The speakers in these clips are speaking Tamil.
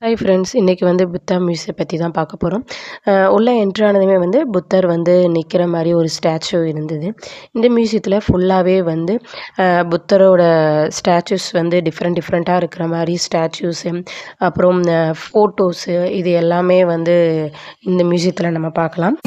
ஹாய் ஃப்ரெண்ட்ஸ், இன்றைக்கி வந்து புத்தா மியூசியம் பற்றி தான் பார்க்க போகிறோம். உள்ளே என்ட்ரு ஆனதுமே வந்து புத்தர் வந்து நிற்கிற மாதிரி ஒரு ஸ்டாச்சு இருந்தது. இந்த மியூசியத்தில் ஃபுல்லாகவே வந்து புத்தரோட ஸ்டாச்சூஸ் வந்து டிஃப்ரெண்ட்டாக இருக்கிற மாதிரி ஸ்டாச்சூஸு, அப்புறம் ஃபோட்டோஸு, இது எல்லாமே வந்து இந்த மியூசியத்தில் நம்ம பார்க்கலாம்.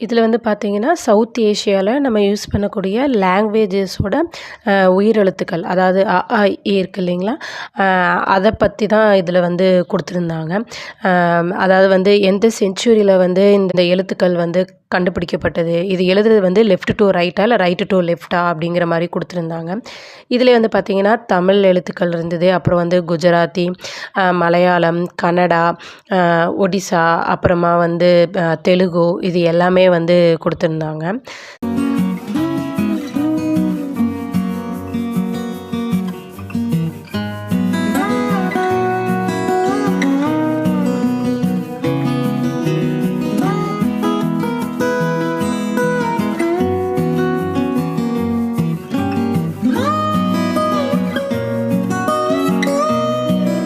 இதில் வந்து பார்த்திங்கன்னா, சவுத் ஏஷியாவில் நம்ம யூஸ் பண்ணக்கூடிய லாங்குவேஜஸோட உயிரெழுத்துக்கள், அதாவது அ, ஆ, இ இருக்கு இல்லைங்களா, அதை பற்றி தான் இதில் வந்து கொடுத்துருந்தாங்க. அதாவது வந்து எந்த செஞ்சுரியில் வந்து இந்த எழுத்துக்கள் வந்து கண்டுபிடிக்கப்பட்டது, இது எழுதுறது வந்து லெஃப்ட் டு ரைட்டா இல்லை ரைட்டு டு லெஃப்ட்டா அப்படிங்கிற மாதிரி கொடுத்துருந்தாங்க. இதில் வந்து பார்த்திங்கன்னா தமிழ் எழுத்துக்கள் இருந்தது, அப்புறம் வந்து குஜராத்தி, மலையாளம், கன்னடா, ஒடிசா, அப்புறமா வந்து தெலுங்கு, இது எல்லாமே வந்து கொடுத்துருந்தாங்க.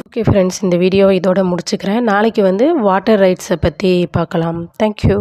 ஓகே ஃப்ரெண்ட்ஸ், இந்த வீடியோ இதோட முடிச்சுக்கிறேன். நாளைக்கு வந்து வாட்டர் ரைட்ஸை பற்றி பார்க்கலாம். தேங்க்யூ.